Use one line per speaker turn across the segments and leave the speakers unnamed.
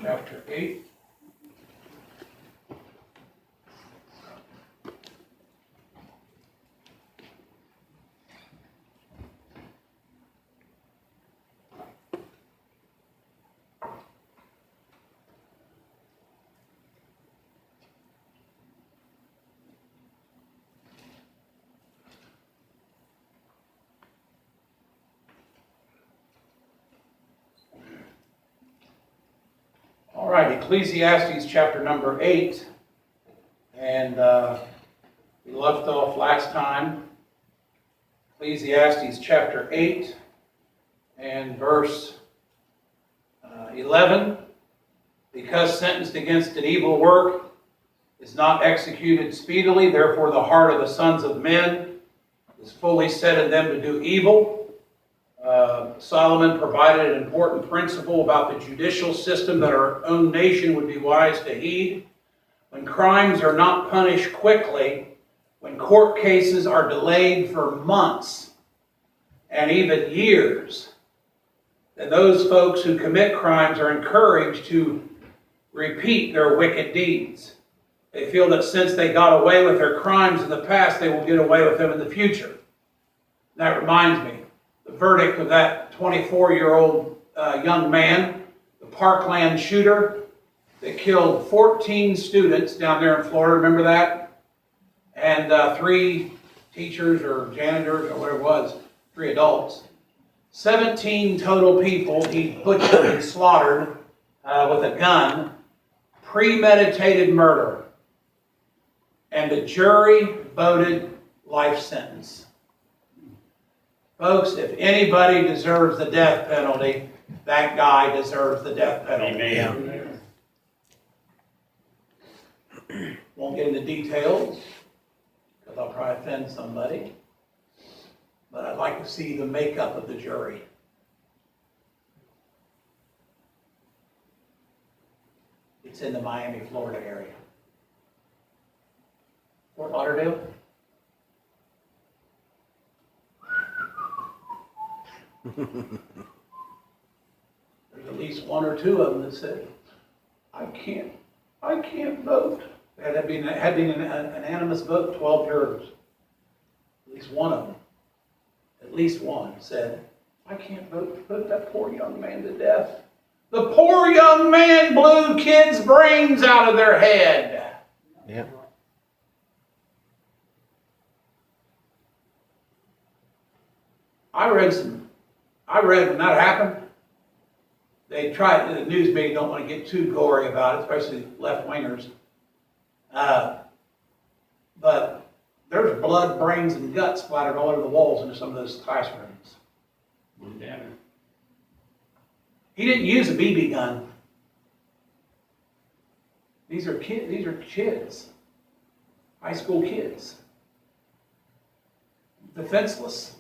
chapter 8. All right, Ecclesiastes chapter number 8, and we left off last time, Ecclesiastes chapter 8 and verse 11. Because sentenced against an evil work is not executed speedily, therefore the heart of the sons of men is fully set in them to do evil. Solomon provided an important principle about the judicial system that our own nation would be wise to heed. When crimes are not punished quickly, when court cases are delayed for months and even years, then those folks who commit crimes are encouraged to repeat their wicked deeds. They feel that since they got away with their crimes in the past, they will get away with them in the future. That reminds me, the verdict of that 24-year-old young man, the Parkland shooter that killed 14 students down there in Florida, remember that? And 3 teachers or janitors or whatever it was, 3 adults. 17 total people he butchered and slaughtered with a gun, premeditated murder. And the jury voted life sentence. Folks, if anybody deserves the death penalty, that guy deserves the death penalty.
Amen.
Won't get into details, because I'll probably offend somebody. But I'd like to see the makeup of the jury. It's in the Miami, Florida area. Fort Lauderdale? There's at least 1 or 2 of them that said, I can't vote. It had been an unanimous vote, 12 jurors. At least one of them, at least one said, I can't vote to put that poor young man to death. The poor young man blew kids' brains out of their head.
Yeah.
I read when that happened, they tried, the news media don't want to get too gory about it, especially left-wingers. But there's blood, brains, and guts splattered all over the walls into some of those classrooms. He didn't use a BB gun. These are kids. High school kids. Defenseless.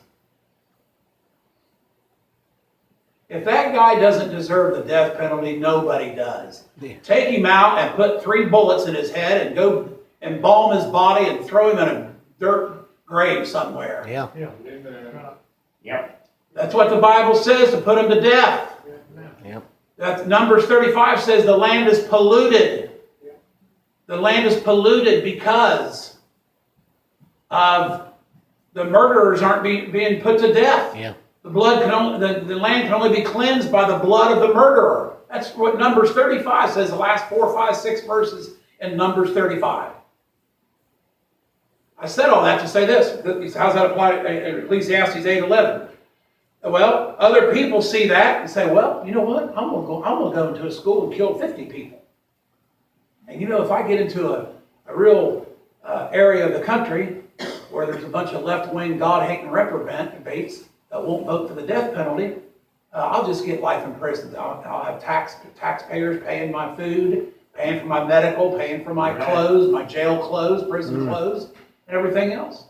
If that guy doesn't deserve the death penalty, nobody does. Yeah. Take him out and put 3 bullets in his head and go embalm his body and throw him in a dirt grave somewhere.
Yeah.
Yep. That's what the Bible says, to put him to death.
Yep.
That Numbers 35 says the land is polluted. The land is polluted because of the murderers aren't being put to death.
Yeah.
The land can only be cleansed by the blood of the murderer. That's what Numbers 35 says, the last 4, 5, 6 verses in Numbers 35. I said all that to say this. How's that apply to Ecclesiastes 8:11? Well, other people see that and say, well, you know what? I'm gonna go into a school and kill 50 people. And you know, if I get into a real area of the country where there's a bunch of left-wing, God-hating reprobates that won't vote for the death penalty, I'll just get life in prison. I'll have taxpayers paying my food, paying for my medical, paying for my clothes, my jail clothes, prison clothes, and everything else.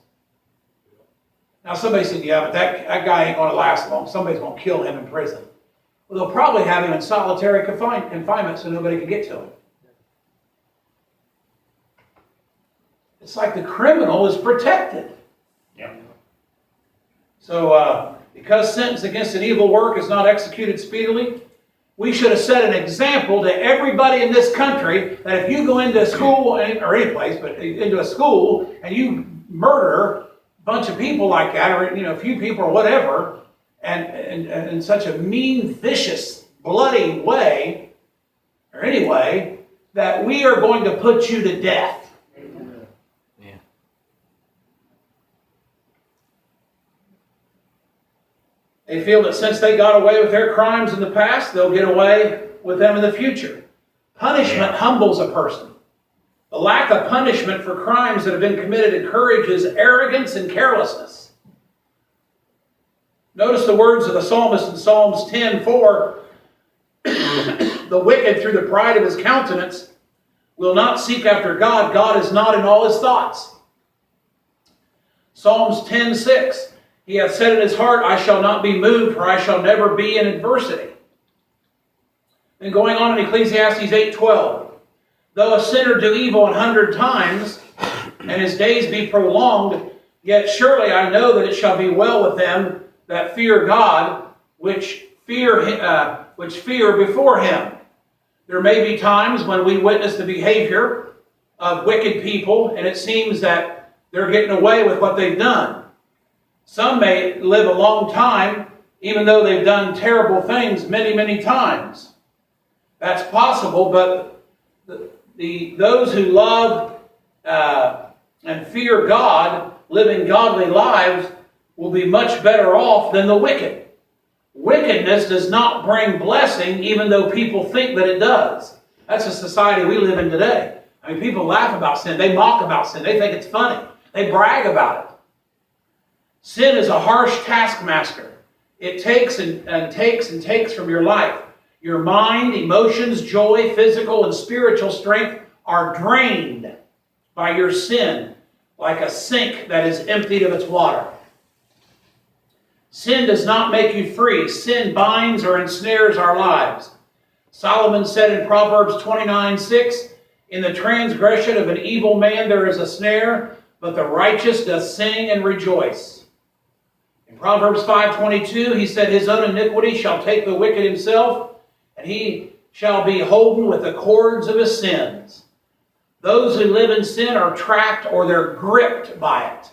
Now somebody said, yeah, but that guy ain't going to last long. Somebody's going to kill him in prison. Well, they'll probably have him in solitary confinement so nobody can get to him. It's like the criminal is protected.
Yeah.
So, because sentence against an evil work is not executed speedily, We should have set an example to everybody in this country that if you go into school, or any place, but into a school, and you murder a bunch of people like that, or a few people or whatever, and in such a mean, vicious, bloody way, or any way, that we are going to put you to death.
Yeah.
They feel that since they got away with their crimes in the past, they'll get away with them in the future. Punishment humbles a person. The lack of punishment for crimes that have been committed encourages arrogance and carelessness. Notice the words of the psalmist in Psalms 10:4. The wicked, through the pride of his countenance, will not seek after God. God is not in all his thoughts. Psalms 10:6. He hath said in his heart, I shall not be moved, for I shall never be in adversity. And going on in Ecclesiastes 8:12. Though a sinner do evil 100 times, and his days be prolonged, yet surely I know that it shall be well with them that fear God, which fear before him. There may be times when we witness the behavior of wicked people, and it seems that they're getting away with what they've done. Some may live a long time, even though they've done terrible things many, many times. That's possible, but those who love and fear God, living godly lives, will be much better off than the wicked. Wickedness does not bring blessing, even though people think that it does. That's the society we live in today. I mean, people laugh about sin. They mock about sin. They think it's funny. They brag about it. Sin is a harsh taskmaster. It takes and takes from your life. Your mind, emotions, joy, physical and spiritual strength are drained by your sin, like a sink that is emptied of its water. Sin does not make you free. Sin binds or ensnares our lives. Solomon said in Proverbs 29:6, in the transgression of an evil man there is a snare, but the righteous doth sing and rejoice. In Proverbs 5:22, he said, his own iniquity shall take the wicked himself, and he shall be holden with the cords of his sins. Those who live in sin are trapped or they're gripped by it.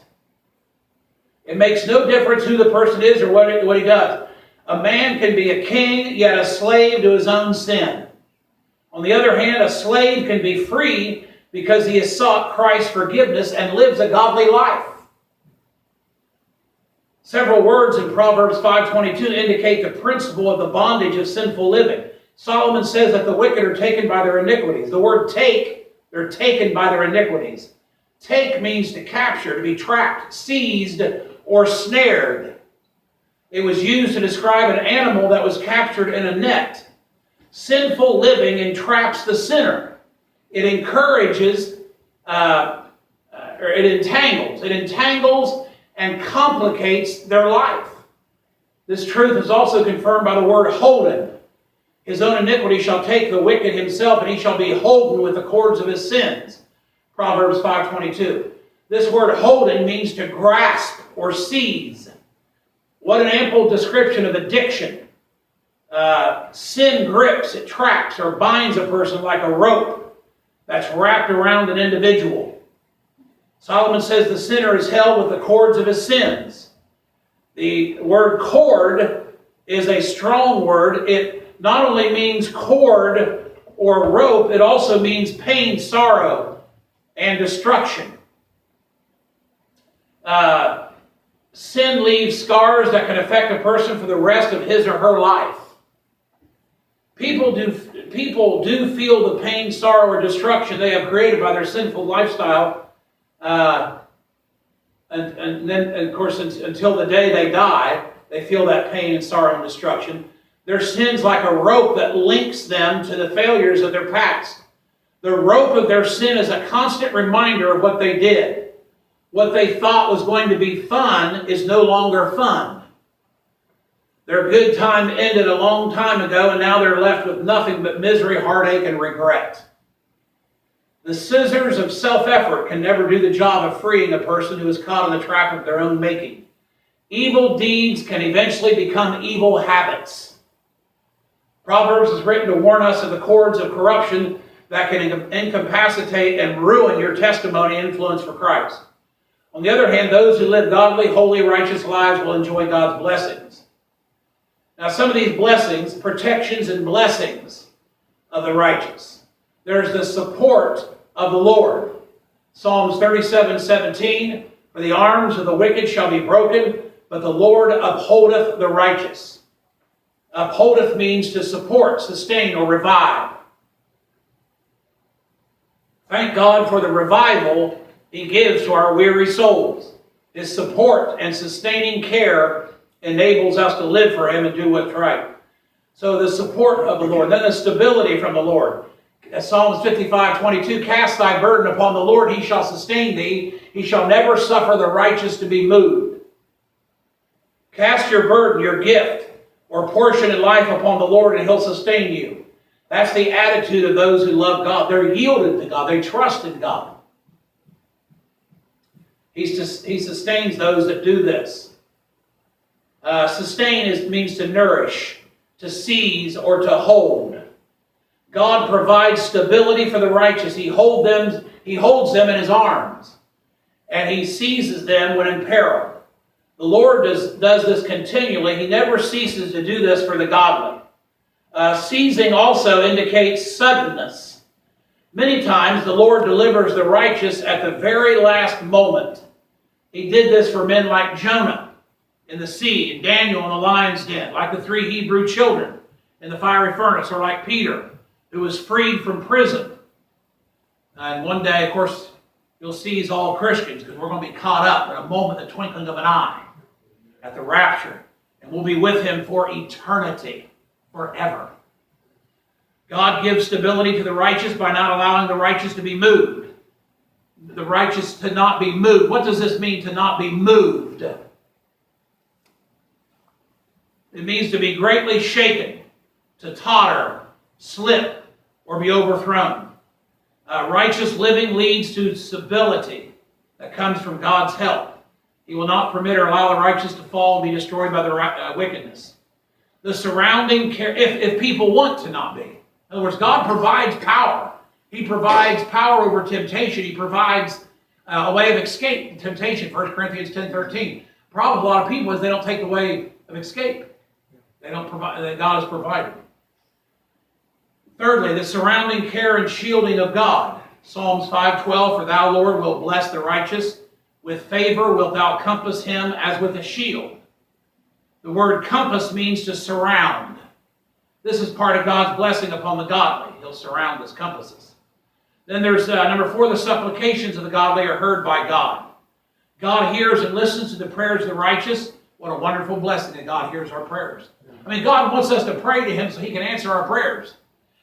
It makes no difference who the person is or what he does. A man can be a king, yet a slave to his own sin. On the other hand, a slave can be free because he has sought Christ's forgiveness and lives a godly life. Several words in Proverbs 5:22 indicate the principle of the bondage of sinful living. Solomon says that the wicked are taken by their iniquities. The word take, they're taken by their iniquities. Take means to capture, to be trapped, seized, or snared. It was used to describe an animal that was captured in a net. Sinful living entraps the sinner. It encourages, it entangles and complicates their life. This truth is also confirmed by the word holden. His own iniquity shall take the wicked himself, and he shall be holden with the cords of his sins. Proverbs 5:22. This word holden means to grasp or seize. What an ample description of addiction. Sin grips, it traps or binds a person like a rope that's wrapped around an individual. Solomon says the sinner is held with the cords of his sins. The word cord is a strong word. It not only means cord or rope, it also means pain, sorrow, and destruction. Sin leaves scars that can affect a person for the rest of his or her life. People do feel the pain, sorrow, or destruction they have created by their sinful lifestyle. And then, of course, until the day they die, they feel that pain and sorrow and destruction. Their sin's like a rope that links them to the failures of their past. The rope of their sin is a constant reminder of what they did. What they thought was going to be fun is no longer fun. Their good time ended a long time ago, and now they're left with nothing but misery, heartache, and regret. The scissors of self-effort can never do the job of freeing a person who is caught in the trap of their own making. Evil deeds can eventually become evil habits. Proverbs is written to warn us of the cords of corruption that can incapacitate and ruin your testimony and influence for Christ. On the other hand, those who live godly, holy, righteous lives will enjoy God's blessings. Now, some of these blessings, protections and blessings of the righteous. There's the support of the Lord. Psalms 37:17, for the arms of the wicked shall be broken, but the Lord upholdeth the righteous. Upholdeth means to support, sustain, or revive. Thank God for the revival He gives to our weary souls. His support and sustaining care enables us to live for Him and do what's right. So the support of the Lord, then the stability from the Lord. Psalms 55:22, cast thy burden upon the Lord, He shall sustain thee. He shall never suffer the righteous to be moved. Cast your burden, your gift, or portion in life upon the Lord, and He'll sustain you. That's the attitude of those who love God. They're yielded to God. They trust in God. He sustains those that do this. Sustain means to nourish, to seize, or to hold. God provides stability for the righteous. He holds them in His arms, and He seizes them when in peril. The Lord does this continually. He never ceases to do this for the godly. Seizing also indicates suddenness. Many times the Lord delivers the righteous at the very last moment. He did this for men like Jonah in the sea, and Daniel in the lion's den, like the 3 Hebrew children in the fiery furnace, or like Peter, who was freed from prison. And one day, of course, you'll seize all Christians, because we're going to be caught up in a moment, the twinkling of an eye, at the rapture. And we'll be with Him for eternity, forever. God gives stability to the righteous by not allowing the righteous to be moved. The righteous to not be moved. What does this mean, to not be moved? It means to be greatly shaken, to totter, slip, or be overthrown. Righteous living leads to stability that comes from God's help. He will not permit or allow the righteous to fall and be destroyed by the wickedness. The surrounding care, if people want to not be. In other words, God provides power. He provides power over temptation. He provides a way of escape from temptation. 1 Corinthians 10:13. The problem with a lot of people is they don't take the way of escape. They don't provide that God has provided. Thirdly, the surrounding care and shielding of God. Psalms 5:12, for thou, Lord, wilt bless the righteous. With favor wilt thou compass him as with a shield. The word compass means to surround. This is part of God's blessing upon the godly. He'll surround us, compass us. Then there's number 4, the supplications of the godly are heard by God. God hears and listens to the prayers of the righteous. What a wonderful blessing that God hears our prayers. I mean, God wants us to pray to Him so He can answer our prayers.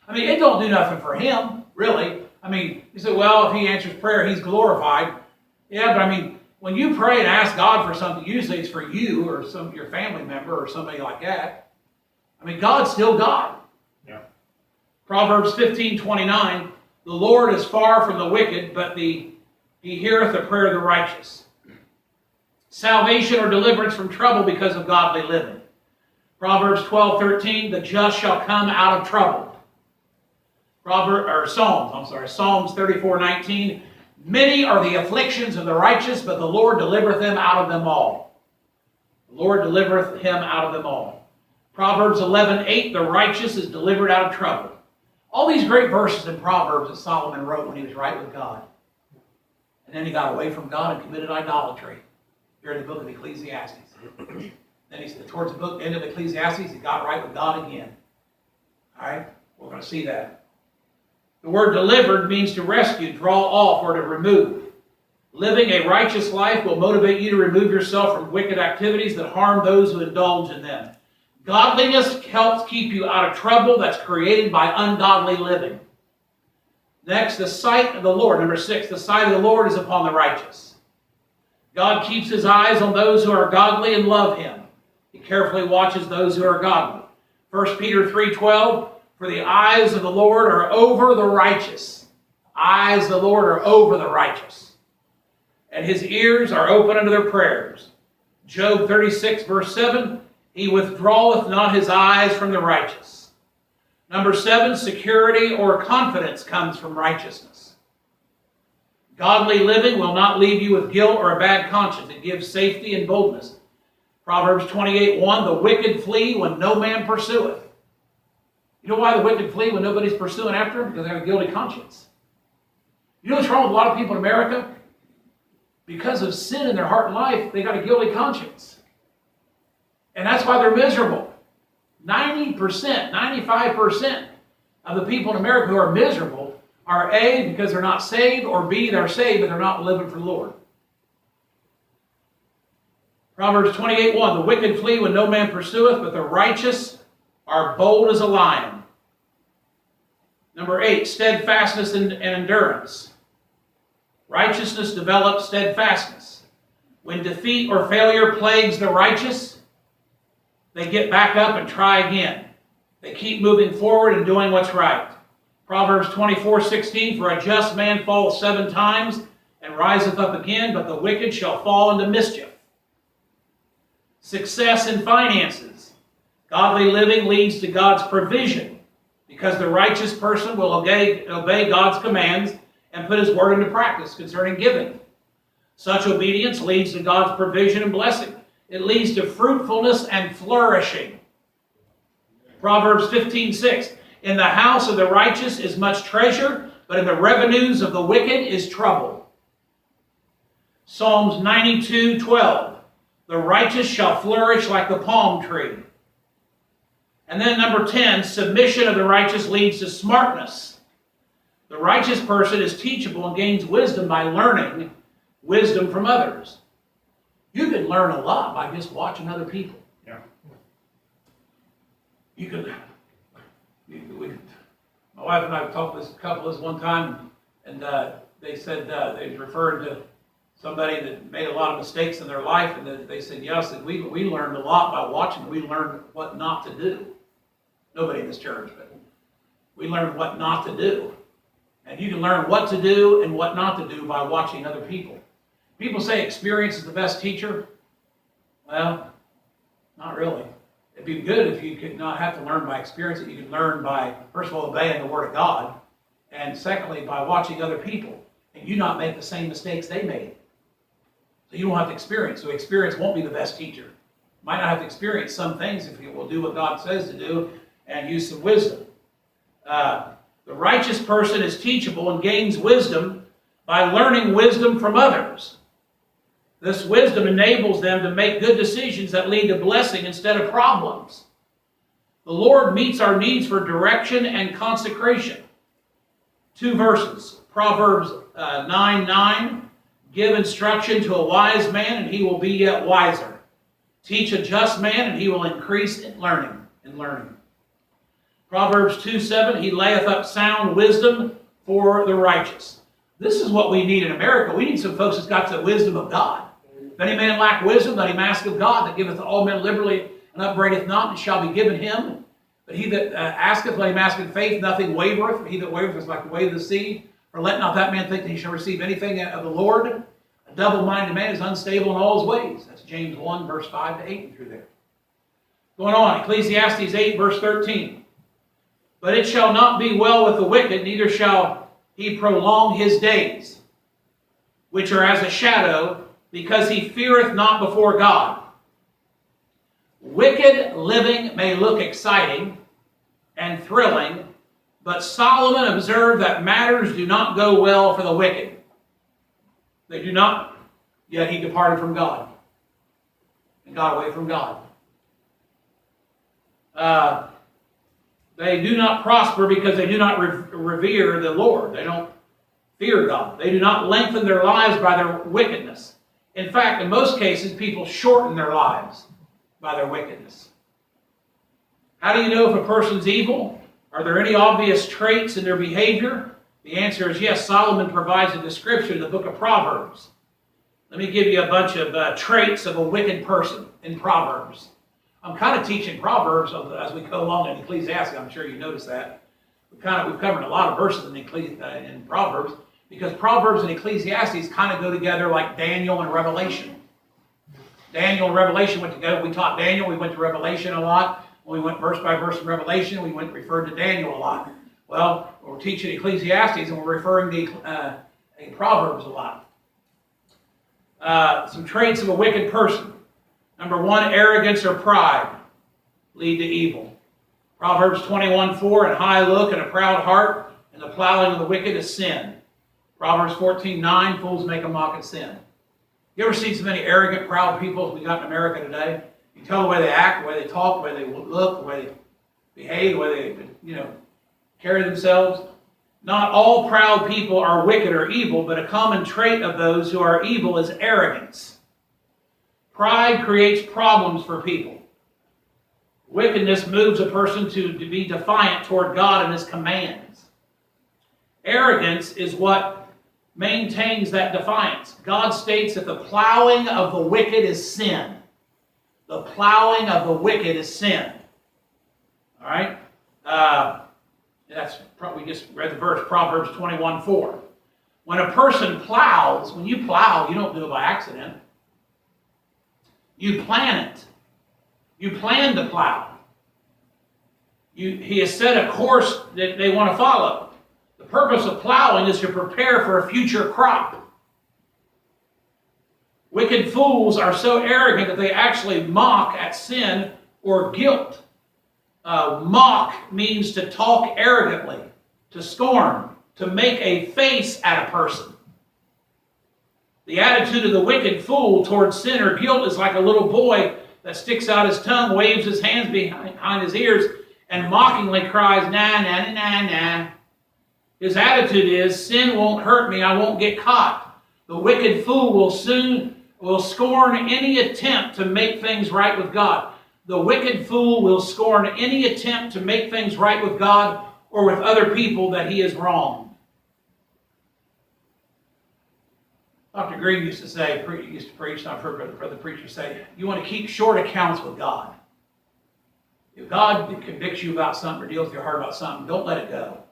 I mean, it don't do nothing for Him, really. I mean, you say, well, if He answers prayer, He's glorified. Yeah, but I mean, when you pray and ask God for something, usually it's for you or your family member or somebody like that. I mean, God's still God.
Yeah.
Proverbs 15:29, the Lord is far from the wicked, but He heareth the prayer of the righteous. Salvation or deliverance from trouble because of godly living. Proverbs 12:13, the just shall come out of trouble. Psalms 34:19, many are the afflictions of the righteous, but the Lord delivereth them out of them all. The Lord delivereth him out of them all. Proverbs 11:8, the righteous is delivered out of trouble. All these great verses in Proverbs that Solomon wrote when he was right with God. And then he got away from God and committed idolatry. Here in the book of Ecclesiastes. Then he said, towards the end of Ecclesiastes, he got right with God again. All right? We're going to see that. The word delivered means to rescue, draw off, or to remove. Living a righteous life will motivate you to remove yourself from wicked activities that harm those who indulge in them. Godliness helps keep you out of trouble that's created by ungodly living. Next, the sight of the Lord. Number 6, the sight of the Lord is upon the righteous. God keeps His eyes on those who are godly and love Him. He carefully watches those who are godly. 1 Peter 3:12, for the eyes of the Lord are over the righteous. Eyes of the Lord are over the righteous. And His ears are open unto their prayers. Job 36, verse 7, He withdraweth not His eyes from the righteous. Number 7, security or confidence comes from righteousness. Godly living will not leave you with guilt or a bad conscience. It gives safety and boldness. Proverbs 28:1, the wicked flee when no man pursueth. You know why the wicked flee when nobody's pursuing after them? Because they have a guilty conscience. You know what's wrong with a lot of people in America? Because of sin in their heart and life, they got a guilty conscience. And that's why they're miserable. 90%, 95% of the people in America who are miserable are A, because they're not saved, or B, they're saved, but they're not living for the Lord. Proverbs 28:1, the wicked flee when no man pursueth, but the righteous are bold as a lion. Number 8, steadfastness and endurance. Righteousness develops steadfastness. When defeat or failure plagues the righteous, they get back up and try again. They keep moving forward and doing what's right. Proverbs 24:16, for a just man falls 7 times and riseth up again, but the wicked shall fall into mischief. Success in finances. Godly living leads to God's provision because the righteous person will obey God's commands and put his word into practice concerning giving. Such obedience leads to God's provision and blessing. It leads to fruitfulness and flourishing. Proverbs 15:6, in the house of the righteous is much treasure, but in the revenues of the wicked is trouble. Psalms 92:12, the righteous shall flourish like the palm tree. And then number 10, submission of the righteous leads to smartness. The righteous person is teachable and gains wisdom by learning wisdom from others. You can learn a lot by just watching other people.
Yeah.
You could. My wife and I talked to this couple this one time, and they said they referred to somebody that made a lot of mistakes in their life, and they said, yes, we learned a lot by watching. We learned what not to do. Nobody in this church, but we learned what not to do. And you can learn what to do and what not to do by watching other people. People say experience is the best teacher. Well, not really. It'd be good if you could not have to learn by experience. You could learn by, first of all, obeying the Word of God, and secondly, by watching other people, and you not make the same mistakes they made. So you don't have to experience. So experience won't be the best teacher. You might not have to experience some things if you will do what God says to do and use some wisdom. The righteous person is teachable and gains wisdom by learning wisdom from others. This wisdom enables them to make good decisions that lead to blessing instead of problems. The Lord meets our needs for direction and consecration. 2 verses. Proverbs 9:9. Give instruction to a wise man, and he will be yet wiser. Teach a just man, and he will increase in learning. Proverbs 2:7. He layeth up sound wisdom for the righteous. This is what we need in America. We need some folks that's got the wisdom of God. If any man lack wisdom, let him ask of God, that giveth to all men liberally and upbraideth not, and it shall be given him. But he that asketh, let him ask in faith, nothing wavereth. For he that wavereth is like the wave of the sea. For let not that man think that he shall receive anything of the Lord. A double-minded man is unstable in all his ways. That's James 1, verse 5 to 8 and through there. Going on, Ecclesiastes 8, verse 13. But it shall not be well with the wicked, neither shall he prolong his days, which are as a shadow, because he feareth not before God. Wicked living may look exciting and thrilling, but Solomon observed that matters do not go well for the wicked. They do not, yet he departed from God and got away from God. They do not prosper because they do not revere the Lord. They don't fear God. They do not lengthen their lives by their wickedness. In fact, in most cases, people shorten their lives by their wickedness. How do you know if a person's evil? Are there any obvious traits in their behavior? The answer is yes. Solomon provides a description in the book of Proverbs. Let me give you a bunch of traits of a wicked person in Proverbs. I'm kind of teaching Proverbs as we go along in Ecclesiastes. I'm sure you noticed that. We've covered a lot of verses in Proverbs, because Proverbs and Ecclesiastes kind of go together like Daniel and Revelation. Daniel and Revelation went together. We taught Daniel. We went to Revelation a lot. We went verse by verse in Revelation. We referred to Daniel a lot. Well, we're teaching Ecclesiastes, and we're referring to Proverbs a lot. Some traits of a wicked person. Number one, arrogance or pride lead to evil. Proverbs 21:4, and high look and a proud heart, and the plowing of the wicked is sin. Proverbs 14:9, fools make a mock at sin. You ever seen so many arrogant, proud people as we got in America today? You tell the way they act, the way they talk, the way they look, the way they behave, the way they, carry themselves. Not all proud people are wicked or evil, but a common trait of those who are evil is arrogance. Pride creates problems for people. Wickedness moves a person to be defiant toward God and His commands. Arrogance is what maintains that defiance. God states that the plowing of the wicked is sin. The plowing of the wicked is sin. All right? We just read the verse, Proverbs 21:4. When a person plows, when you plow, you don't do it by accident. You plan it. You plan to plow. He has set a course that they want to follow. The purpose of plowing is to prepare for a future crop. Wicked fools are so arrogant that they actually mock at sin or guilt. Mock means to talk arrogantly, to scorn, to make a face at a person. The attitude of the wicked fool towards sin or guilt is like a little boy that sticks out his tongue, waves his hands behind his ears, and mockingly cries, nah, nah, nah, nah. His attitude is, sin won't hurt me, I won't get caught. The wicked fool will scorn any attempt to make things right with God. The wicked fool will scorn any attempt to make things right with God or with other people that he has wronged. Dr. Green used to preach, and I've heard brother preachers say, you want to keep short accounts with God. If God convicts you about something or deals with your heart about something, don't let it go.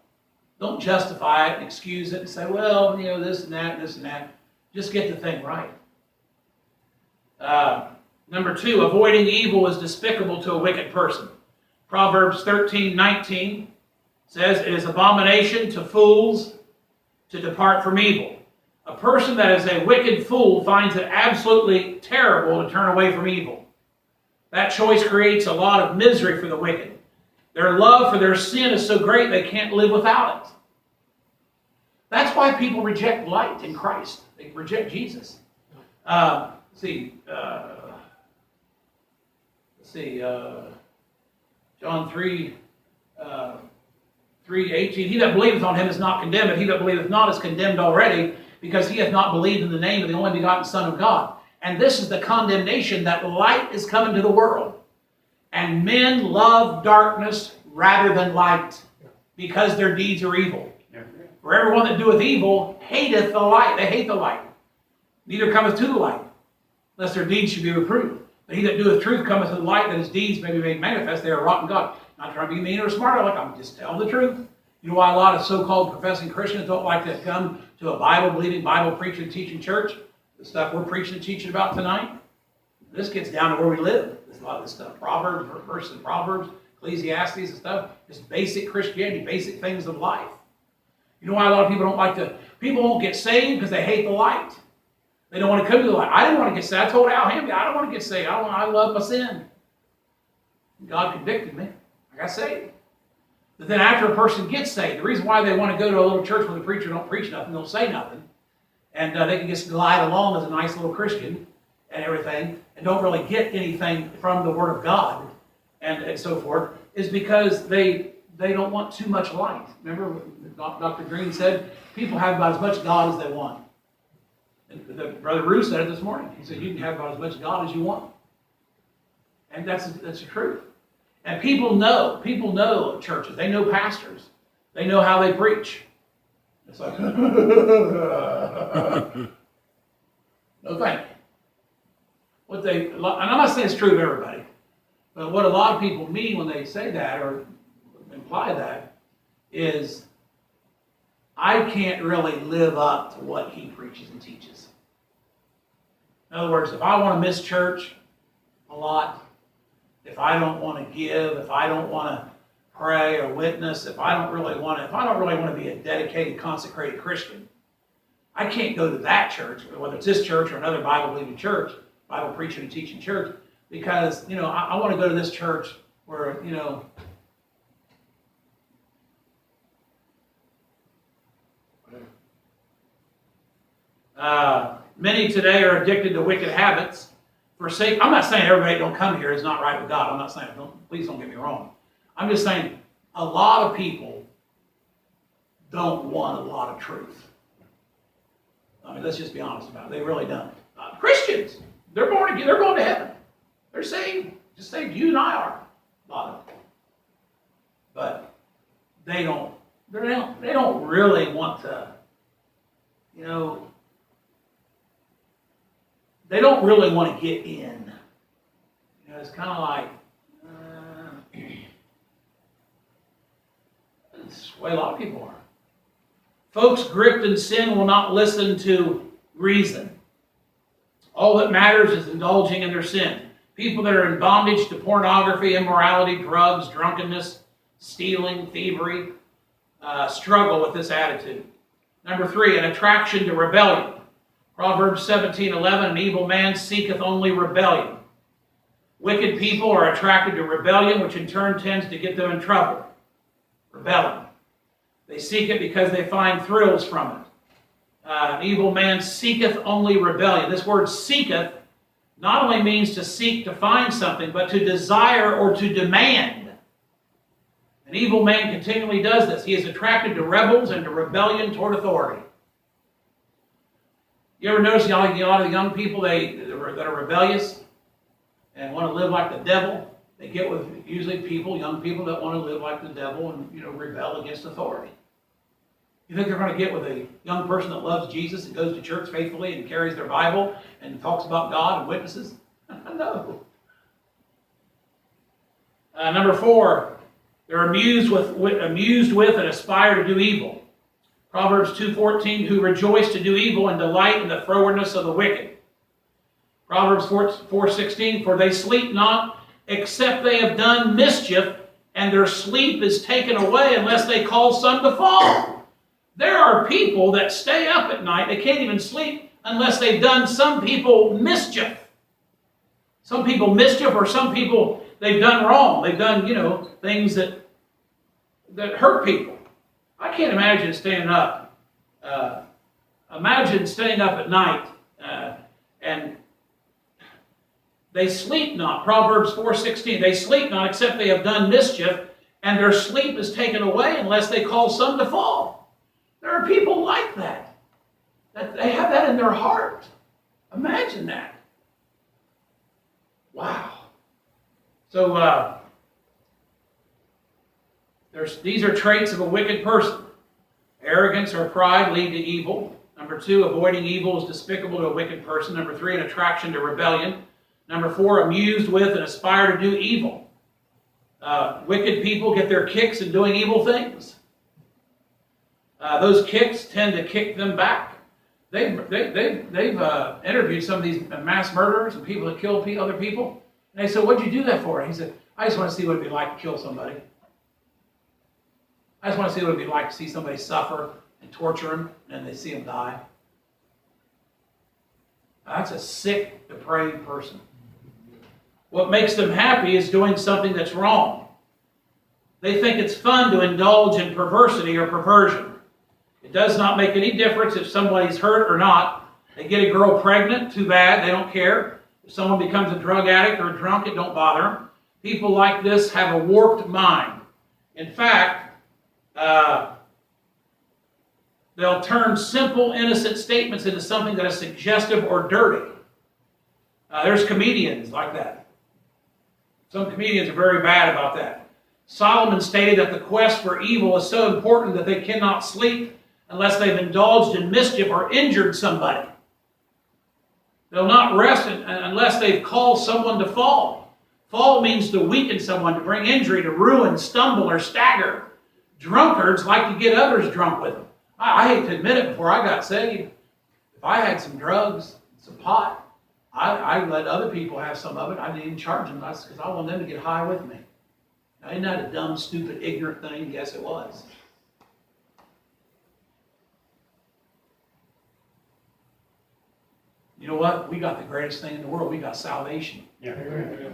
Don't justify it and excuse it and say, well, this and that and this and that. Just get the thing right. Number two, avoiding evil is despicable to a wicked person. Proverbs 13:19 says, it is abomination to fools to depart from evil. A person that is a wicked fool finds it absolutely terrible to turn away from evil. That choice creates a lot of misery for the wicked. Their love for their sin is so great they can't live without it. That's why people reject light in Christ. They reject Jesus. John 3:18. He that believeth on him is not condemned, but he that believeth not is condemned already, because he hath not believed in the name of the only begotten Son of God. And this is the condemnation, that light is come into the world. And men love darkness rather than light, because their deeds are evil. For everyone that doeth evil hateth the light. They hate the light. Neither cometh to the light, lest their deeds should be reproved. But he that doeth truth cometh to the light, that his deeds may be made manifest. They are wrought in God. Not trying to be mean or smart, I'm just telling the truth. You know why a lot of so-called professing Christians don't like to come to a Bible-believing, Bible-preaching, teaching church? The stuff we're preaching and teaching about tonight? This gets down to where we live. There's a lot of this stuff. Proverbs, verses, Proverbs, Ecclesiastes and stuff. Just basic Christianity, basic things of life. You know why a lot of people don't like to... People won't get saved because they hate the light. They don't want to come to the light. I didn't want to get saved. I told Al Hamby, I don't want to get saved. I love my sin. God convicted me. I got saved. But then after a person gets saved, the reason why they want to go to a little church where the preacher don't preach nothing, don't say nothing, and they can just glide along as a nice little Christian and everything, and don't really get anything from the Word of God and so forth, is because they don't want too much light. Remember Dr. Green said, people have about as much God as they want. And Brother Ruth said it this morning. He said, you can have about as much God as you want. And that's the truth. And people know churches. They know pastors. They know how they preach. It's like, no thank you. And I'm not saying it's true of everybody, but what a lot of people mean when they say that or imply that is, I can't really live up to what he preaches and teaches. In other words, if I want to miss church a lot, if I don't want to give, if I don't want to pray or witness, if I don't really want to be a dedicated, consecrated Christian, I can't go to that church, whether it's this church or another Bible-believing church, Bible preaching and teaching church, because, I want to go to this church where, many today are addicted to wicked habits. I'm not saying everybody don't come here is not right with God. I'm not saying, please don't get me wrong. I'm just saying a lot of people don't want a lot of truth. I mean, let's just be honest about it. They really don't. Christians, they're born again. They're going to heaven. They're saved. Just saved. You and I are. A lot of them. But they don't really want to, they don't really want to get in. It's kind of like, it's the way a lot of people are. Folks gripped in sin will not listen to reason. All that matters is indulging in their sin. People that are in bondage to pornography, immorality, drugs, drunkenness, stealing, thievery, struggle with this attitude. Number 3, an attraction to rebellion. Proverbs 17:11, an evil man seeketh only rebellion. Wicked people are attracted to rebellion, which in turn tends to get them in trouble. Rebelling. They seek it because they find thrills from it. An evil man seeketh only rebellion. This word seeketh not only means to seek to find something, but to desire or to demand. An evil man continually does this. He is attracted to rebels and to rebellion toward authority. You ever notice a lot of the young people that are rebellious and want to live like the devil? They get with usually young people that want to live like the devil and rebel against authority. You think they're going to get with a young person that loves Jesus and goes to church faithfully and carries their Bible and talks about God and witnesses? No. Number 4, they're amused with and aspire to do evil. Proverbs 2:14, who rejoice to do evil and delight in the frowardness of the wicked. Proverbs 4:16, for they sleep not, except they have done mischief, and their sleep is taken away unless they cause some to fall. There are people that stay up at night, they can't even sleep unless they've done some people mischief. Some people mischief, or some people they've done wrong. They've done, things that hurt people. I can't imagine staying up. Imagine staying up at night and they sleep not. Proverbs 4:16. They sleep not except they have done mischief, and their sleep is taken away unless they cause some to fall. There are people like that. That they have that in their heart. Imagine that. Wow. So these are traits of a wicked person. Arrogance or pride lead to evil. Number 2, avoiding evil is despicable to a wicked person. Number 3, an attraction to rebellion. Number 4, amused with and aspire to do evil. Wicked people get their kicks in doing evil things. Those kicks tend to kick them back. They've interviewed some of these mass murderers and people that kill other people. And they said, what'd you do that for? And he said, I just want to see what it'd be like to kill somebody. I just want to see what it'd be like to see somebody suffer and torture him, and they see him die. That's a sick, depraved person. What makes them happy is doing something that's wrong. They think it's fun to indulge in perversity or perversion. It does not make any difference if somebody's hurt or not. They get a girl pregnant, too bad, they don't care. If someone becomes a drug addict or a drunk, it don't bother them. People like this have a warped mind. In fact, they'll turn simple, innocent statements into something that is suggestive or dirty. There's comedians like that. Some comedians are very bad about that. Solomon stated that the quest for evil is so important that they cannot sleep unless they've indulged in mischief or injured somebody. They'll not rest unless they've caused someone to fall. Fall means to weaken someone, to bring injury, to ruin, stumble, or stagger. Drunkards like to get others drunk with them. I hate to admit it, before I got saved, if I had some drugs, some pot,
I let other people have some of it. I didn't even charge them because I want them to get high with me. Now, isn't that a dumb, stupid, ignorant thing? Yes, it was. You know what? We got the greatest thing in the world. We got salvation.
Yeah.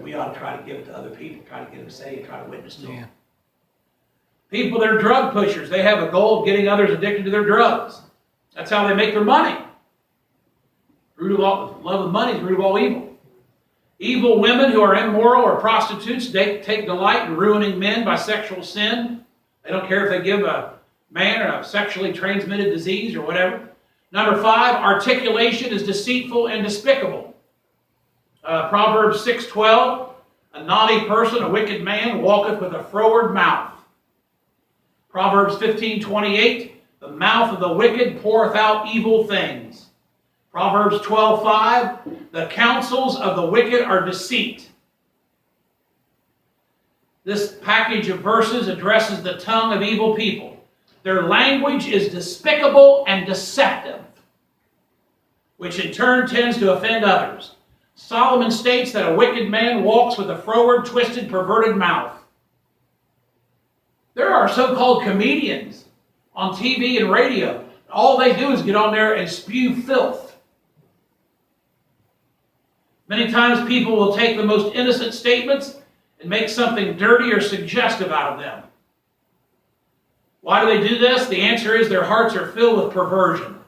We ought to try to give it to other people, try to get them saved, try to witness to them.
Yeah.
People that are drug pushers, they have a goal of getting others addicted to their drugs. That's how they make their money. Root of all, love of money is the root of all evil. Evil women who are immoral or prostitutes, they take delight in ruining men by sexual sin. They don't care if they give a man a sexually transmitted disease or whatever. Number 5, articulation is deceitful and despicable. Proverbs 6:12, a naughty person, a wicked man, walketh with a froward mouth. Proverbs 15:28, the mouth of the wicked poureth out evil things. Proverbs 12:5, the counsels of the wicked are deceit. This package of verses addresses the tongue of evil people. Their language is despicable and deceptive, which in turn tends to offend others. Solomon states that a wicked man walks with a froward, twisted, perverted mouth. There are so-called comedians on TV and radio. All they do is get on there and spew filth. Many times people will take the most innocent statements and make something dirty or suggestive out of them. Why do they do this? The answer is their hearts are filled with perversion.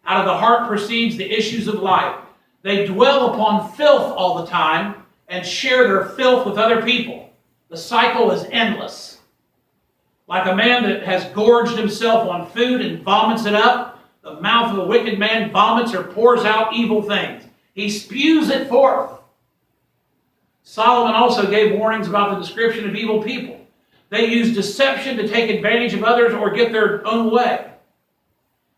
Out of the heart proceeds the issues of life. They dwell upon filth all the time and share their filth with other people. The cycle is endless. Like a man that has gorged himself on food and vomits it up, the mouth of a wicked man vomits or pours out evil things. He spews it forth. Solomon also gave warnings about the description of evil people. They use deception to take advantage of others or get their own way.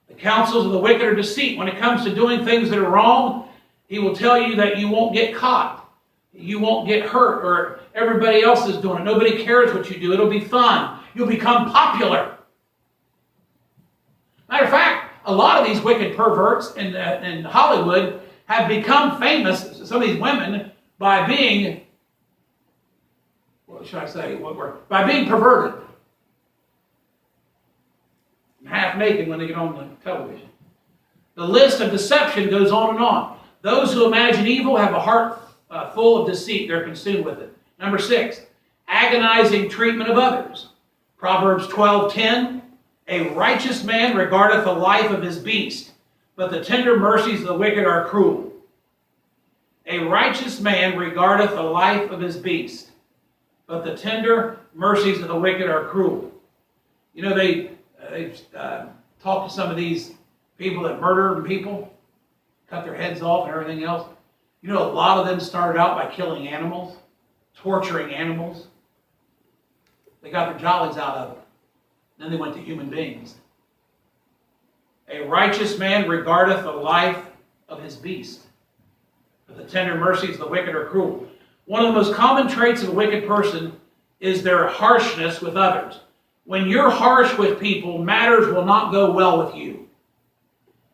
The counsels of the wicked are deceit. When it comes to doing things that are wrong, he will tell you that you won't get caught. You won't get hurt, or everybody else is doing it. Nobody cares what you do. It'll be fun. You'll become popular. Matter of fact, a lot of these wicked perverts in Hollywood have become famous, some of these women, by being, what should I say, by being perverted. Half naked when they get on the television. The list of deception goes on and on. Those who imagine evil have a heart full of deceit. They're consumed with it. Number 6, agonizing treatment of others. Proverbs 12:10, a righteous man regardeth the life of his beast, but the tender mercies of the wicked are cruel. A righteous man regardeth the life of his beast, but the tender mercies of the wicked are cruel. You know, they've talked to some of these people that murder people, cut their heads off and everything else. You know, a lot of them started out by killing animals, torturing animals. They got their jollies out of it. Then they went to human beings. A righteous man regardeth the life of his beast, but the tender mercies of the wicked are cruel. One of the most common traits of a wicked person is their harshness with others. When you're harsh with people, matters will not go well with you.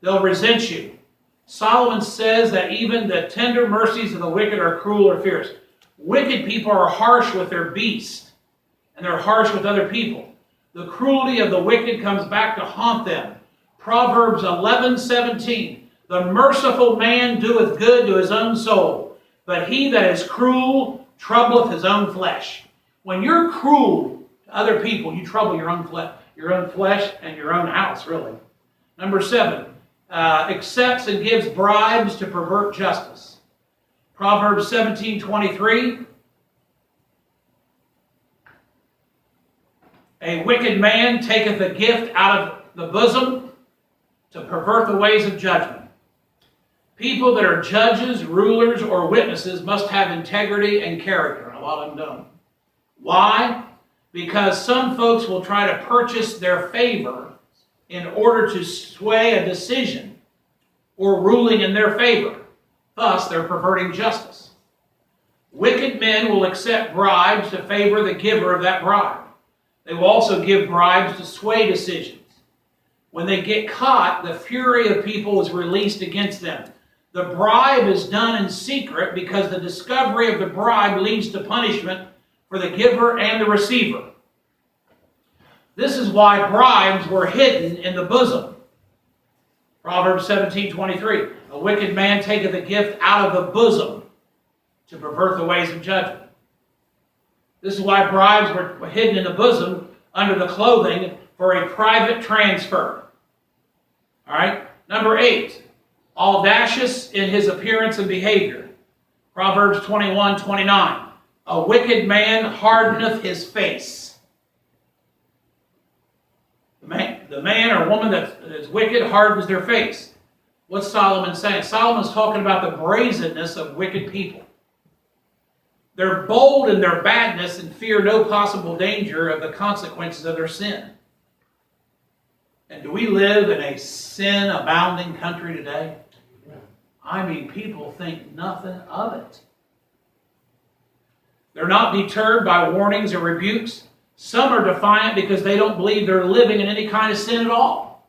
They'll resent you. Solomon says that even the tender mercies of the wicked are cruel or fierce. Wicked people are harsh with their beast, and they're harsh with other people. The cruelty of the wicked comes back to haunt them. Proverbs 11:17, the merciful man doeth good to his own soul, but he that is cruel troubleth his own flesh. When you're cruel to other people, you trouble your own flesh and your own house, really. Number 7, accepts and gives bribes to pervert justice. Proverbs 17:23, a wicked man taketh a gift out of the bosom to pervert the ways of judgment. People that are judges, rulers, or witnesses must have integrity and character, and a lot of them don't. Why? Because some folks will try to purchase their favor in order to sway a decision or ruling in their favor. Thus, they're perverting justice. Wicked men will accept bribes to favor the giver of that bribe. They will also give bribes to sway decisions. When they get caught, the fury of people is released against them. The bribe is done in secret because the discovery of the bribe leads to punishment for the giver and the receiver. This is why bribes were hidden in the bosom. Proverbs 17:23. A wicked man taketh a gift out of the bosom to pervert the ways of judgment. This is why bribes were hidden in the bosom under the clothing for a private transfer. All right. Number 8. Audacious in his appearance and behavior. Proverbs 21:29. A wicked man hardeneth his face. The man or woman that is wicked hardens their face. What's Solomon saying? Solomon's talking about the brazenness of wicked people. They're bold in their badness and fear no possible danger of the consequences of their sin. And do we live in a sin-abounding country today? I mean, people think nothing of it. They're not deterred by warnings or rebukes. Some are defiant because they don't believe they're living in any kind of sin at all.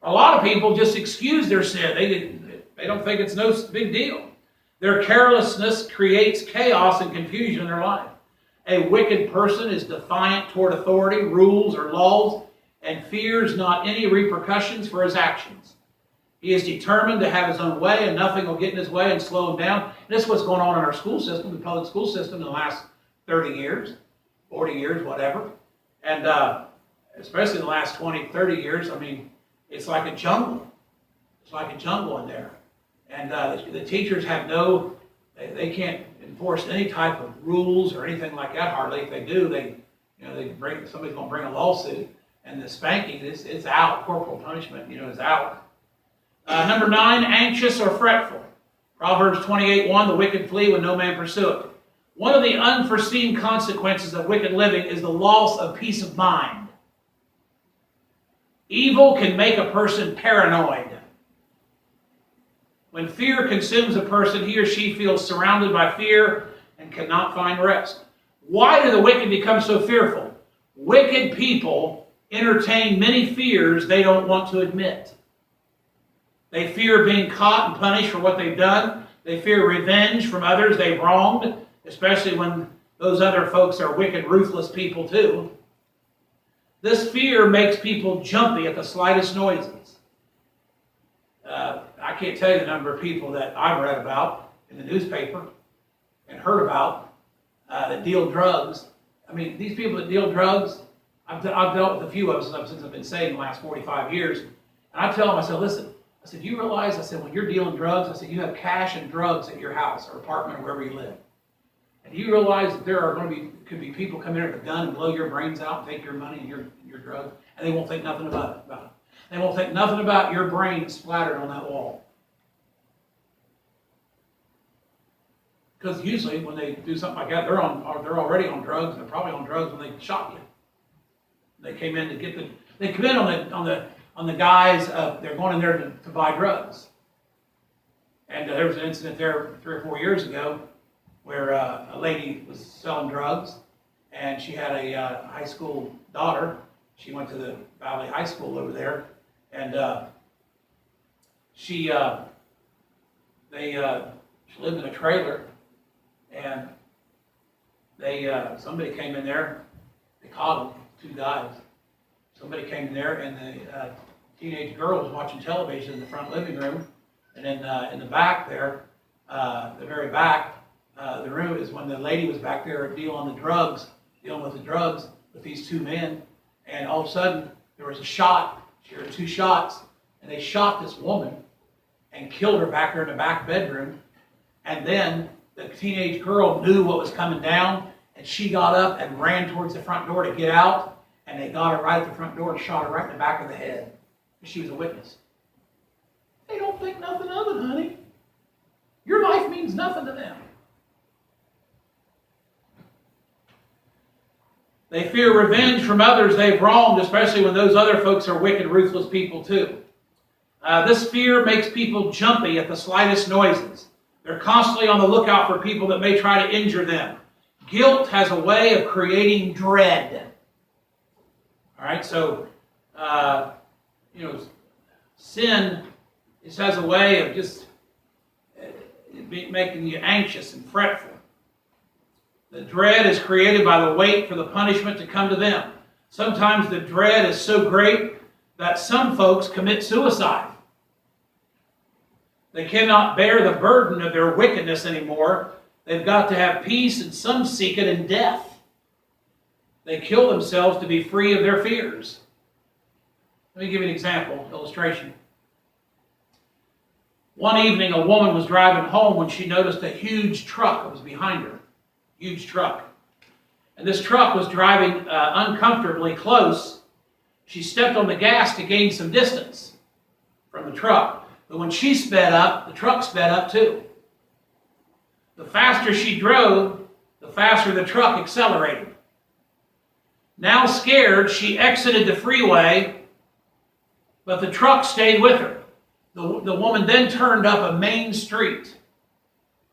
A lot of people just excuse their sin. They don't think it's no big deal. Their carelessness creates chaos and confusion in their life. A wicked person is defiant toward authority, rules, or laws, and fears not any repercussions for his actions. He is determined to have his own way, and nothing will get in his way and slow him down. And this is what's going on in our school system, the public school system, in the last 30 years, 40 years, whatever. And especially in the last 20, 30 years, I mean, it's like a jungle. It's like a jungle in there. And the teachers have they can't enforce any type of rules or anything like that hardly. If they do, somebody's going to bring a lawsuit. And the spanking, it's out. Corporal punishment, is out. Number 9, anxious or fretful. Proverbs 28:1, the wicked flee when no man pursueth. One of the unforeseen consequences of wicked living is the loss of peace of mind. Evil can make a person paranoid. When fear consumes a person, he or she feels surrounded by fear and cannot find rest. Why do the wicked become so fearful? Wicked people entertain many fears they don't want to admit. They fear being caught and punished for what they've done. They fear revenge from others they've wronged, especially when those other folks are wicked, ruthless people too. This fear makes people jumpy at the slightest noises. I can't tell you the number of people that I've read about in the newspaper and heard about that deal drugs. I mean, these people that deal drugs, I've dealt with a few of them since I've been saved in the last 45 years. And I tell them, I said, listen, I said, you realize, I said, when you're dealing drugs, I said, you have cash and drugs at your house or apartment or wherever you live. And you realize that there are could be people come in with a gun and blow your brains out and take your money and your drugs, and they won't think nothing about it. They won't think nothing about your brain splattered on that wall. Because usually when they do something like that, they're already on drugs, and they're probably on drugs when they shot you. They came in to get they come in on the guise of they're going in there to buy drugs. And there was an incident there 3 or 4 years ago where a lady was selling drugs, and she had a high school daughter. She went to the Valley High School over there, and she lived in a trailer, and somebody came in there. They caught them, 2 guys. Somebody came in there, and the teenage girl was watching television in the front living room, and then in the back there, the very back, the room is when the lady was back there dealing with the drugs with these 2 men, and all of a sudden there was a shot. She heard 2 shots, and they shot this woman and killed her back there in the back bedroom. And then the teenage girl knew what was coming down, and she got up and ran towards the front door to get out, and they got her right at the front door and shot her right in the back of the head. She was a witness. They don't think nothing of it, honey. Your life means nothing to them. They fear revenge from others they've wronged, especially when those other folks are wicked, ruthless people too. This fear makes people jumpy at the slightest noises. They're constantly on the lookout for people that may try to injure them. Guilt has a way of creating dread. All right, so, sin, it has a way of just making you anxious and fretful. The dread is created by the wait for the punishment to come to them. Sometimes the dread is so great that some folks commit suicide. They cannot bear the burden of their wickedness anymore. They've got to have peace, and some seek it in death. They kill themselves to be free of their fears. Let me give you an example, illustration. One evening, a woman was driving home when she noticed a huge truck that was behind her. Huge truck. And this truck was driving uncomfortably close. She stepped on the gas to gain some distance from the truck. But when she sped up, the truck sped up too. The faster she drove, the faster the truck accelerated. Now scared, she exited the freeway, but the truck stayed with her. The woman then turned up a main street,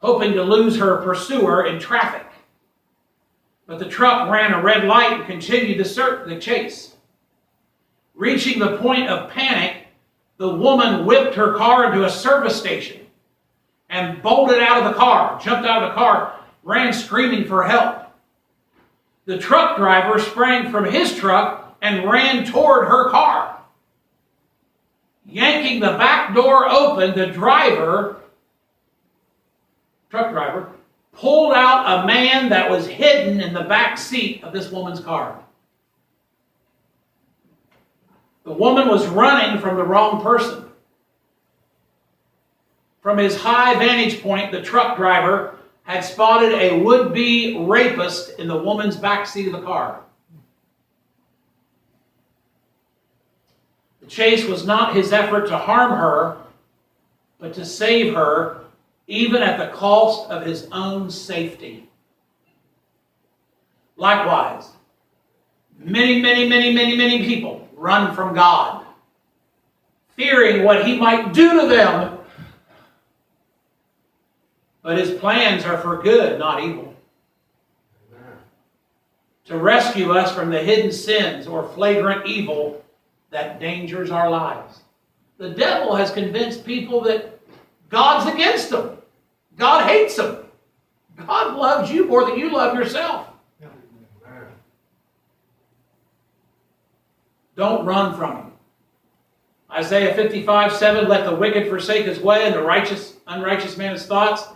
hoping to lose her pursuer in traffic. But the truck ran a red light and continued the chase. Reaching the point of panic, the woman whipped her car into a service station and bolted out of the car, jumped out of the car, ran screaming for help. The truck driver sprang from his truck and ran toward her car. Yanking the back door open, the truck driver, pulled out a man that was hidden in the back seat of this woman's car. The woman was running from the wrong person. From his high vantage point, the truck driver had spotted a would-be rapist in the woman's back seat of the car. The chase was not his effort to harm her, but to save her, even at the cost of his own safety. Likewise, many people run from God, fearing what He might do to them. But His plans are for good, not evil. To rescue us from the hidden sins or flagrant evil that dangers our lives. The devil has convinced people that God's against them. God hates them. God loves you more than you love yourself. Don't run from Him. Isaiah 55:7, let the wicked forsake his way and the unrighteous man his thoughts.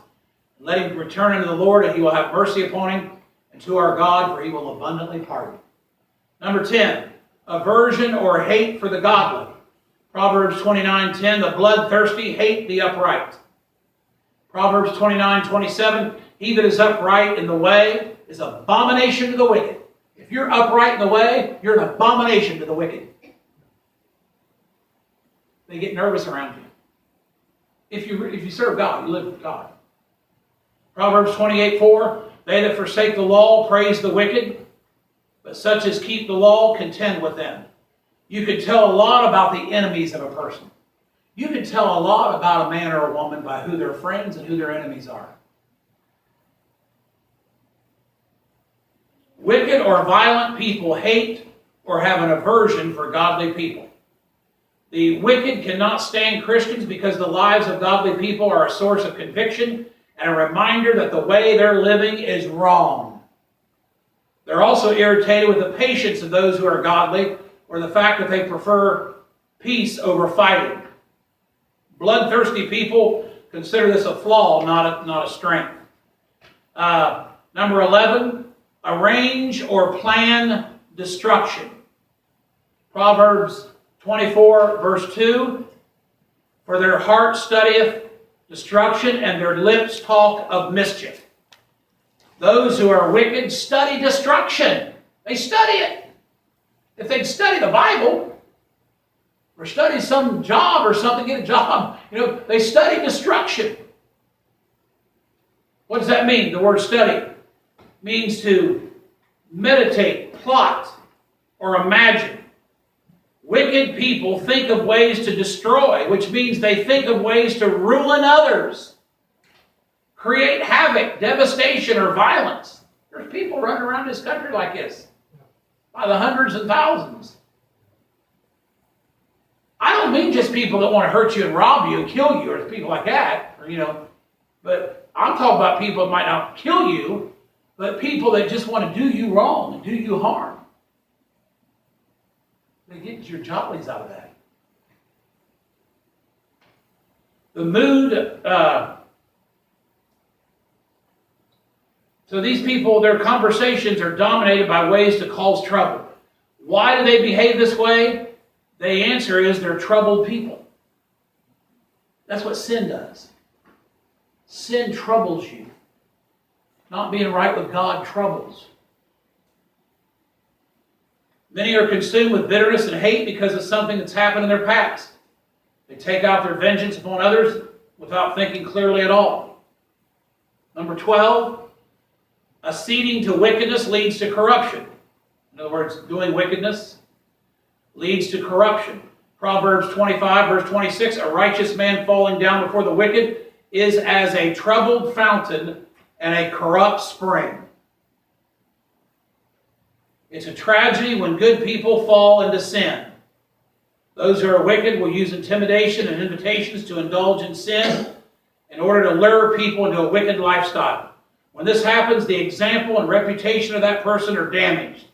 Let him return unto the Lord, and He will have mercy upon him, and to our God, for He will abundantly pardon. Number 10, aversion or hate for the godly. Proverbs 29:10, the bloodthirsty hate the upright. Proverbs 29:27, he that is upright in the way is abomination to the wicked. If you're upright in the way, you're an abomination to the wicked. They get nervous around you. If you serve God, you live with God. Proverbs 28:4, they that forsake the law praise the wicked, but such as keep the law contend with them. You can tell a lot about the enemies of a person. You can tell a lot about a man or a woman by who their friends and who their enemies are. Wicked or violent people hate or have an aversion for godly people. The wicked cannot stand Christians because the lives of godly people are a source of conviction and a reminder that the way they're living is wrong. They're also irritated with the patience of those who are godly, or the fact that they prefer peace over fighting. Bloodthirsty people consider this a flaw, not a strength. Number 11, arrange or plan destruction. Proverbs 24, verse 2, for their heart studieth destruction, and their lips talk of mischief. Those who are wicked study destruction. They study it. If they'd study the Bible, or study some job or something, get a job, they study destruction. What does that mean? The word study means to meditate, plot, or imagine. Wicked people think of ways to destroy, which means they think of ways to ruin others, create havoc, devastation, or violence. There's people running around this country like this, by the hundreds and thousands. I don't mean just people that want to hurt you and rob you and kill you, or people like that, but But I'm talking about people that might not kill you, but people that just want to do you wrong and do you harm. They get your jollies out of that. The mood, so these people, their conversations are dominated by ways to cause trouble. Why do they behave this way? The answer is they're troubled people. That's what sin does. Sin troubles you. Not being right with God troubles. Many are consumed with bitterness and hate because of something that's happened in their past. They take out their vengeance upon others without thinking clearly at all. Number 12, acceding to wickedness leads to corruption. In other words, doing wickedness leads to corruption. Proverbs 25, verse 26, a righteous man falling down before the wicked is as a troubled fountain and a corrupt spring. It's a tragedy when good people fall into sin. Those who are wicked will use intimidation and invitations to indulge in sin in order to lure people into a wicked lifestyle. When this happens, the example and reputation of that person are damaged.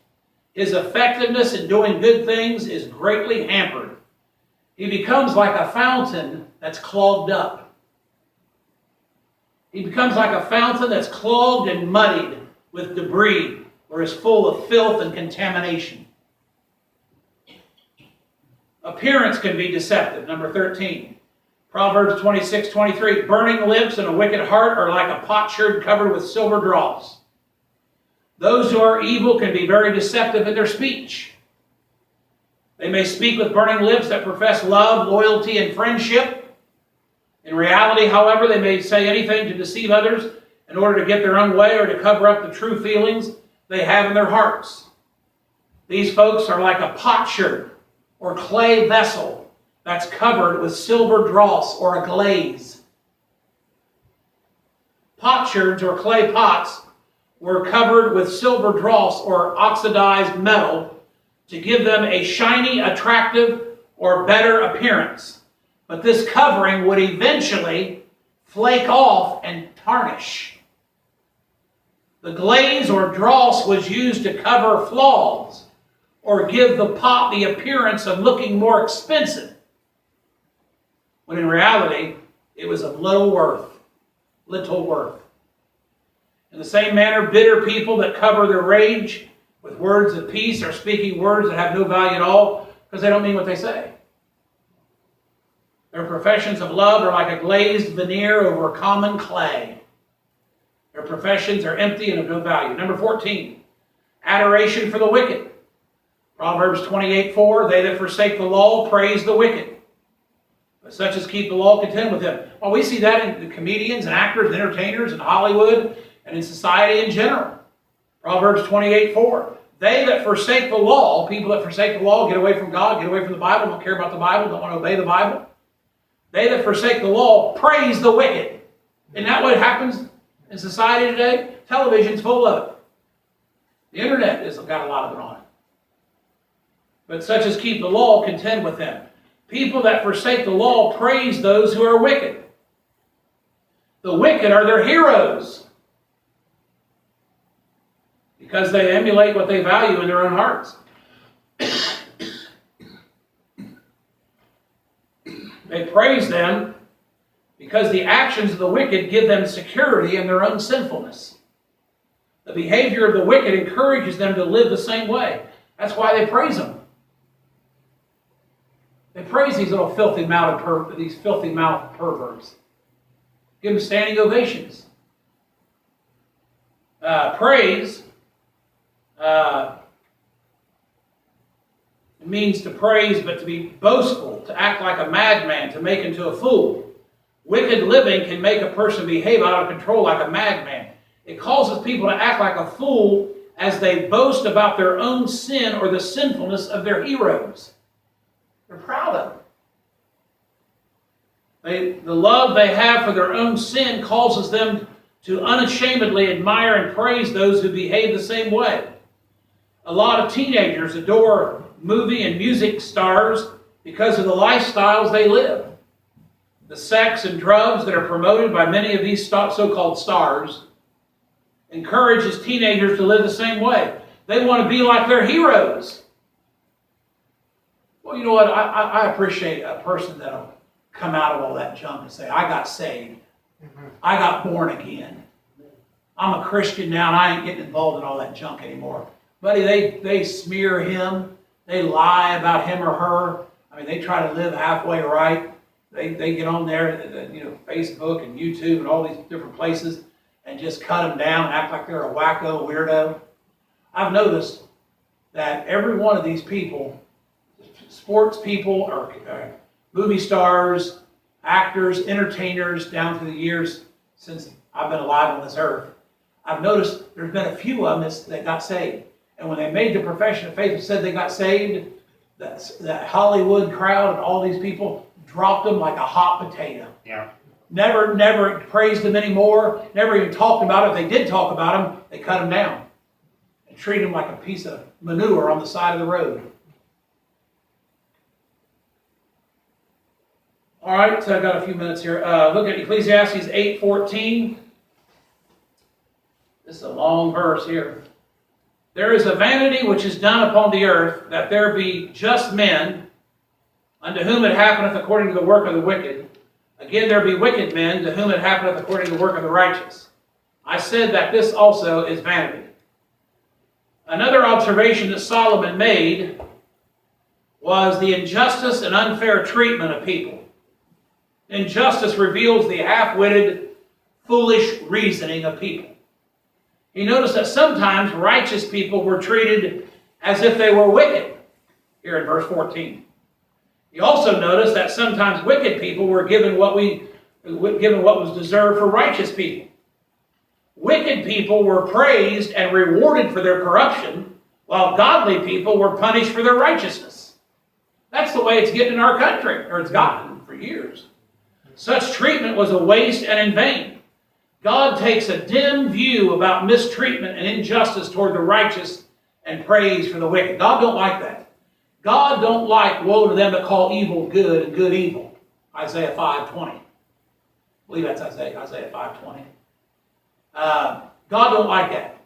His effectiveness in doing good things is greatly hampered. He becomes like a fountain that's clogged up. He becomes like a fountain that's clogged and muddied with debris or is full of filth and contamination. Appearance can be deceptive. Number 13. Proverbs 26:23. Burning lips and a wicked heart are like a potsherd covered with silver dross. Those who are evil can be very deceptive in their speech. They may speak with burning lips that profess love, loyalty, and friendship. In reality, however, they may say anything to deceive others in order to get their own way or to cover up the true feelings they have in their hearts. These folks are like a potsherd or clay vessel that's covered with silver dross or a glaze. Potsherds or clay pots were covered with silver dross or oxidized metal to give them a shiny, attractive, or better appearance. But this covering would eventually flake off and tarnish. The glaze or dross was used to cover flaws or give the pot the appearance of looking more expensive, when in reality, it was of little worth. Little worth. In the same manner, bitter people that cover their rage with words of peace are speaking words that have no value at all because they don't mean what they say. Their professions of love are like a glazed veneer over common clay. Their professions are empty and of no value. Number 14, adoration for the wicked. Proverbs 28:4, they that forsake the law praise the wicked, but such as keep the law contend with him. Well, we see that in the comedians and actors and entertainers in Hollywood and in society in general. Proverbs 28:4, they that forsake the law, people that forsake the law, get away from God, get away from the Bible, don't care about the Bible, don't want to obey the Bible. They that forsake the law praise the wicked. Isn't that what happens in society today? Television's full of it. The internet has got a lot of it on it. But such as keep the law contend with them. People that forsake the law praise those who are wicked. The wicked are their heroes because they emulate what they value in their own hearts. They praise them because the actions of the wicked give them security in their own sinfulness. The behavior of the wicked encourages them to live the same way. That's why they praise them. They praise these little filthy-mouthed perverts. Give them standing ovations. Praise it means to praise, but to be boastful, to act like a madman, to make into a fool. Wicked living can make a person behave out of control like a madman. It causes people to act like a fool as they boast about their own sin or the sinfulness of their heroes. They're proud of it. The love they have for their own sin causes them to unashamedly admire and praise those who behave the same way. A lot of teenagers adore movie and music stars because of the lifestyles they live. the sex and drugs that are promoted by many of these so-called stars encourages teenagers to live the same way. They want to be like their heroes. Well, you know what? I appreciate a person that'll come out of all that junk and say, I got saved. I got born again. I'm a Christian now and I ain't getting involved in all that junk anymore. Buddy, they smear him. They lie about him or her. I mean, they try to live halfway right. They get on there, Facebook and YouTube and all these different places and just cut them down and act like they're a wacko weirdo. I've noticed that every one of these people, sports people or movie stars, actors, entertainers down through the years since I've been alive on this earth, I've noticed there's been a few of them that got saved. And when they made the profession of faith and said they got saved, that Hollywood crowd and all these people dropped them like a hot potato.
Yeah.
Never praised them anymore, never even talked about it. If they did talk about them, they cut them down and treated them like a piece of manure on the side of the road. All right, so I've got a few minutes here. Look at Ecclesiastes 8:14. This is a long verse here. There is a vanity which is done upon the earth, that there be just men, unto whom it happeneth according to the work of the wicked. Again, there be wicked men, to whom it happeneth according to the work of the righteous. I said that this also is vanity. Another observation that Solomon made was the injustice and unfair treatment of people. Injustice reveals the half-witted, foolish reasoning of people. He noticed that sometimes righteous people were treated as if they were wicked, here in verse 14. He also noticed that sometimes wicked people were given what was deserved for righteous people. Wicked people were praised and rewarded for their corruption, while godly people were punished for their righteousness. That's the way it's getting in our country, or it's gotten for years. Such treatment was a waste and in vain. God takes a dim view about mistreatment and injustice toward the righteous and praise for the wicked. God don't like that. God don't like woe to them that call evil good and good evil. Isaiah 5:20. I believe that's Isaiah 5:20. God don't like that.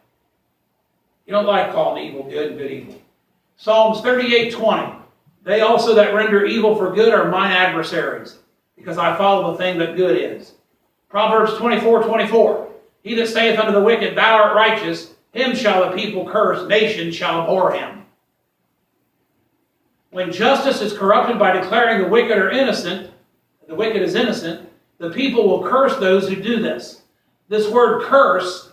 He don't like calling evil good and good evil. Psalms 38:20. They also that render evil for good are mine adversaries, because I follow the thing that good is. Proverbs 24:24. He that saith unto the wicked, thou art righteous, him shall the people curse, nations shall abhor him. When justice is corrupted by declaring the wicked is innocent, the people will curse those who do this. This word curse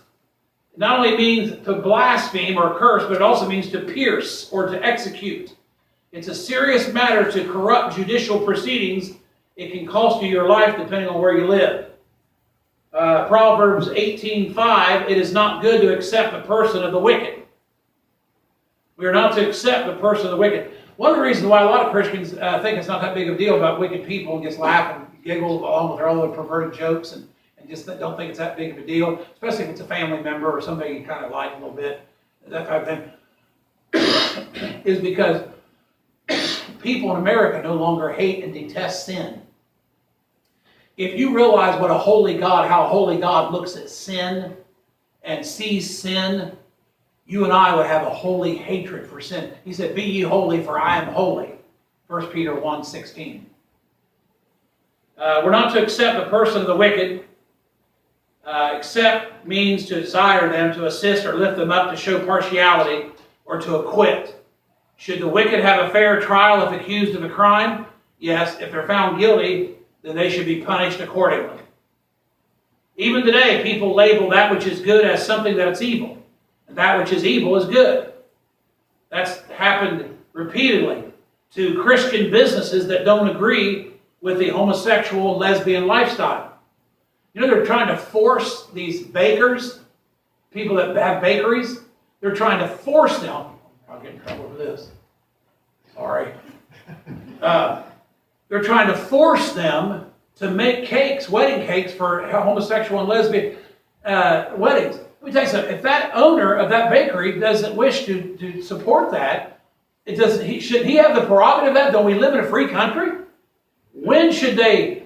not only means to blaspheme or curse, but it also means to pierce or to execute. It's a serious matter to corrupt judicial proceedings. It can cost you your life depending on where you live. Proverbs 18:5, it is not good to accept the person of the wicked. We are not to accept the person of the wicked. One of the reasons why a lot of Christians think it's not that big of a deal about wicked people and just laugh and giggle along with their own perverted jokes and just don't think it's that big of a deal, especially if it's a family member or somebody you kind of like a little bit, that type of thing, is because people in America no longer hate and detest sin. If you realize what a holy God, how a holy God looks at sin and sees sin, you and I would have a holy hatred for sin. He said, be ye holy, for I am holy. 1 Peter 1:16. We're not to accept the person of the wicked. Accept means to desire them, to assist or lift them up, to show partiality, or to acquit. Should the wicked have a fair trial if accused of a crime? Yes. If they're found guilty, then they should be punished accordingly. Even today, people label that which is good as something that's evil, and that which is evil is good. That's happened repeatedly to Christian businesses that don't agree with the homosexual, lesbian lifestyle. You know, they're trying to force these bakers, people that have bakeries, they're trying to force them. I'll get in trouble for this. Sorry. They're trying to force them to make cakes, wedding cakes for homosexual and lesbian weddings. Let me tell you something. If that owner of that bakery doesn't wish to support that, should he have the prerogative of that? Don't we live in a free country? When should they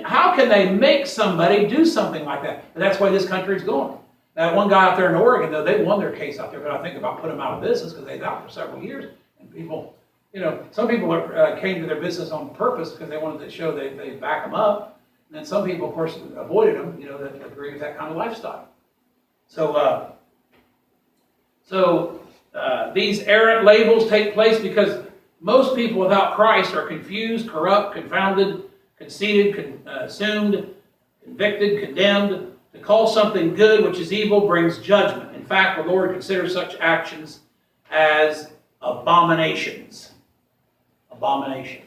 How can they make somebody do something like that? But that's why this country's going. That one guy out there in Oregon, though, they won their case out there, but I think about putting them out of business because they was out for several years. And people, some people came to their business on purpose because they wanted to show they back them up. And then some people, of course, avoided them, that agree with that kind of lifestyle. So these errant labels take place because most people without Christ are confused, corrupt, confounded, conceited, consumed, convicted, condemned. To call something good which is evil brings judgment. In fact, the Lord considers such actions as abominations. Abominations.